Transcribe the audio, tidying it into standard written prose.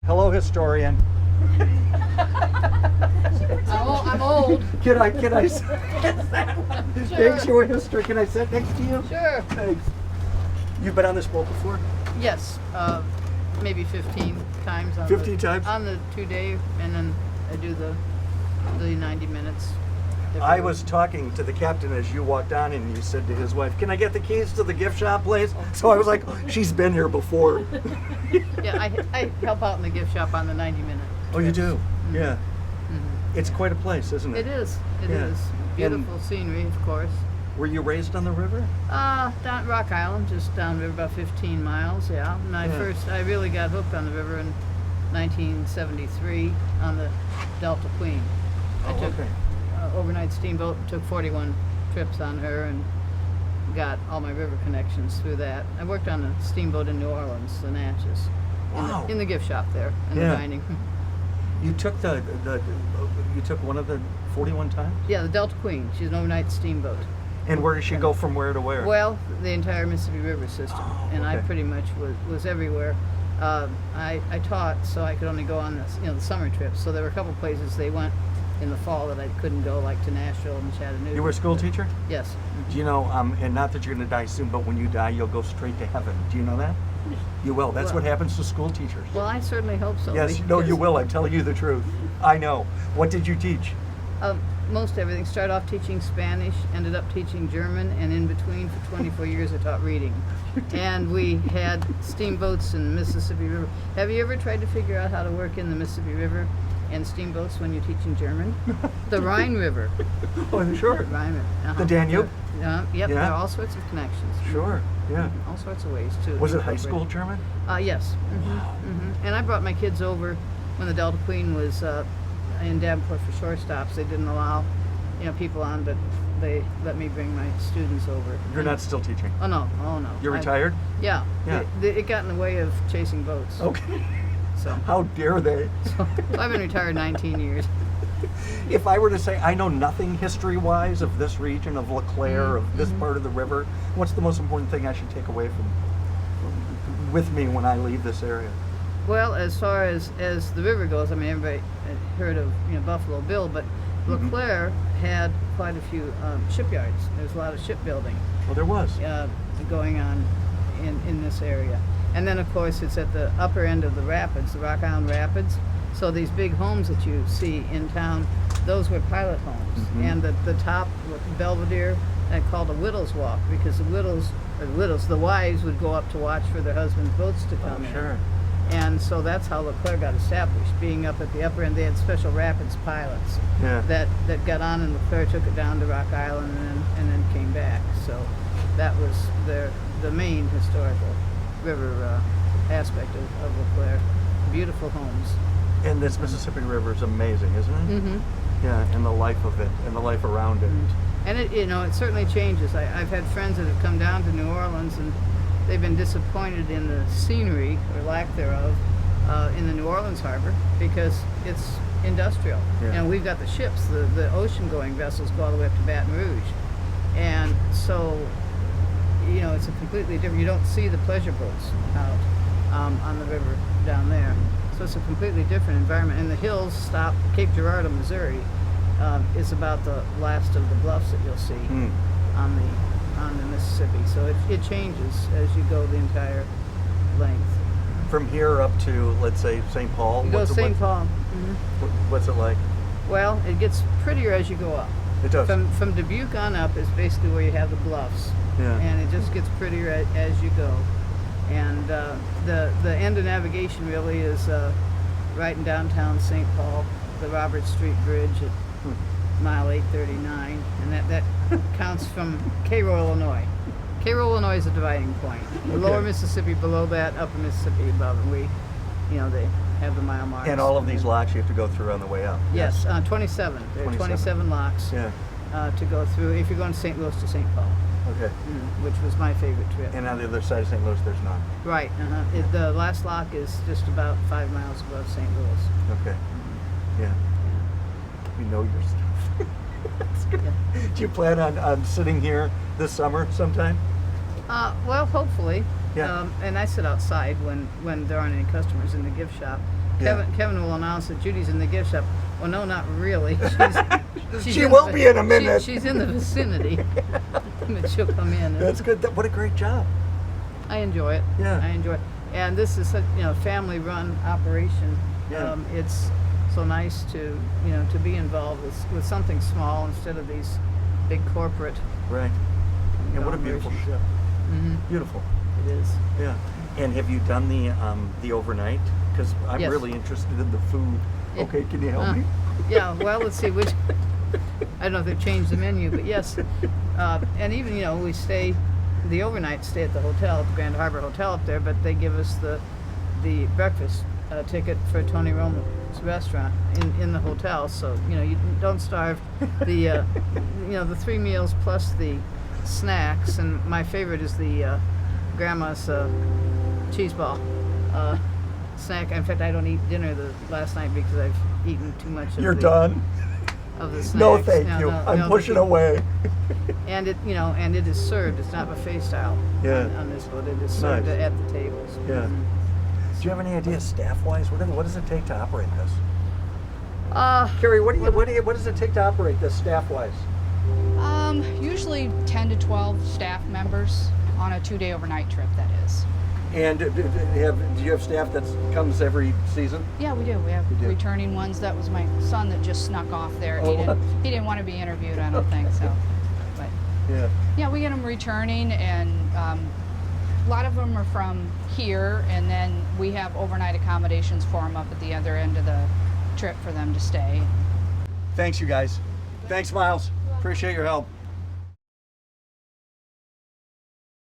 Hello, historian. I'm old. Can I sit? Thanks, you're a history. Can I sit next to you? Sure. Thanks. You've been on this boat before? Yes, maybe 15 times. 15 times? On the 2-day, and then I do the 90 minutes. I was talking to the captain as you walked on, and you said to his wife, "Can I get the keys to the gift shop, please?" So I was like, she's been here before. Yeah, I help out in the gift shop on the 90-minute. Oh, you do? Mm-hmm. Yeah. Mm-hmm. It's quite a place, isn't it? It is. It Yeah. is. Beautiful scenery, of course. Were you raised on the river? Down at Rock Island, just downriver, about 15 miles, yeah. And I really got hooked on the river in 1973 on the Delta Queen. I took overnight steamboat, took 41 trips on her, and got all my river connections through that. I worked on a steamboat in New Orleans, the Natchez, in the gift shop there, in the dining. You took you took one of the 41 times? Yeah, the Delta Queen. She's an overnight steamboat. And where does she go from where to where? Well, the entire Mississippi River system, and I pretty much was everywhere. I taught, so I could only go on the summer trips. So there were a couple places they went in the fall that I couldn't go, like to Nashville and Chattanooga. You were a school teacher? Yes. Do you know, and not that you're going to die soon, but when you die, you'll go straight to heaven. Do you know that? You will. That's what happens to school teachers. Well, I certainly hope so. Yes, no, you will. I'm telling you the truth. I know. What did you teach? Most everything. Started off teaching Spanish, ended up teaching German, and in between for 24 years I taught reading. And we had steamboats in the Mississippi River. Have you ever tried to figure out how to work in the Mississippi River and steamboats when you're teaching German? The Rhine River. Oh, sure. Rhine River. The Danube? Yep, there are all sorts of connections. Sure, yeah. All sorts of ways, too. Was it high school German? Yes. And I brought my kids over when the Delta Queen was in Davenport for shore stops. They didn't allow people on, but they let me bring my students over. You're not still teaching? Oh no. You're retired? Yeah. It got in the way of chasing boats. Okay. So how dare they? So I've been retired 19 years. If I were to say I know nothing history-wise of this region, of LeClaire, of this part of the river, what's the most important thing I should take away with me when I leave this area? Well, as far as the river goes, I mean, everybody had heard of Buffalo Bill, but LeClaire had quite a few shipyards. There's a lot of shipbuilding. Well, there was going on in this area. And then, of course, it's at the upper end of the rapids, the Rock Island Rapids. So these big homes that you see in town, those were pilot homes. And the top Belvedere, called a widow's walk, because the wives would go up to watch for their husbands' boats to come in. Sure. And so that's how LeClaire got established. Being up at the upper end, they had special rapids pilots that got on, and LeClaire took it down to Rock Island and then came back. So that was the main historical river aspect of LeClaire. Beautiful homes. And this Mississippi River is amazing, isn't it? Yeah, and the life of it, and the life around it. And it certainly changes. I've had friends that have come down to New Orleans, and they've been disappointed in the scenery, or lack thereof, in the New Orleans harbor, because it's industrial. Yeah. We've got the ships, the ocean-going vessels go all the way up to Baton Rouge. And so, it's a completely different, you don't see the pleasure boats out on the river down there. So it's a completely different environment. And the hills stop, Cape Girardeau, Missouri, is about the last of the bluffs that you'll see on the Mississippi. So it changes as you go the entire length. From here up to, let's say, St. Paul? You go to St. Paul. What's it like? Well, it gets prether as you go up. It does. From Dubuque on up is basically where you have the bluffs. Yeah. And it just gets prettier as you go. And the end of navigation really is right in downtown St. Paul, the Robert Street Bridge at mile 839, and that counts from Cairo, Illinois. Cairo, Illinois is a dividing point. The lower Mississippi below that, upper Mississippi above, and they have the mile marks. And all of these locks you have to go through on the way up. Yes, 27. There are 27 locks to go through if you're going to St. Louis to St. Paul. Okay. Which was my favorite trip. And on the other side of St. Louis, there's none. Right. The last lock is just about 5 miles above St. Louis. Okay. Yeah. You know your stuff. That's good. Yeah. Do you plan on sitting here this summer sometime? Well, hopefully. Yeah. And I sit outside when there aren't any customers in the gift shop. Kevin will announce that Judy's in the gift shop. Well, no, not really. She's She in will the- be in a minute. She's in the vicinity, but she'll come in. That's good. What a great job. I enjoy it. Yeah. I enjoy it. And this is a family-run operation. Yeah. It's so nice to to be involved with something small instead of these big corporate. Right. And what a beautiful ship. Mm-hmm. Beautiful. It is. Yeah. And have you done the overnight? Because I'm Yes. really interested in the food. Yeah. Okay, can you help me? Yeah. Well, let's see which. I don't know if they've changed the menu, but yes. And even we stay. The overnight stay at the hotel, at the Grand Harbor Hotel up there, but they give us the breakfast ticket for Tony Roma's restaurant in the hotel, so you don't starve. The the 3 meals plus the snacks, and my favorite is the grandma's cheese ball snack. In fact, I don't eat dinner the last night because I've eaten too much of You're the, done? of the snacks. No, thank you. No, I'm pushing away. And it it is served. It's not buffet style. Yeah. On this boat, it is served Nice. at the tables. Yeah. Mhm. Do you have any idea, staff-wise, what does it take to operate this? Uh, Carrie, what does it take to operate this, staff-wise? Usually 10 to 12 staff members on a 2-day overnight trip, that is. And do you have staff that comes every season? Yeah, we do. We have You do? returning ones. That was my son that just snuck off there. Oh, what? He didn't want to be interviewed, I don't think so. But Yeah. yeah, we get them returning, and a lot of them are from here, and then we have overnight accommodations for them up at the other end of the trip for them to stay. Thanks, you guys. Thanks, Miles. Appreciate your help.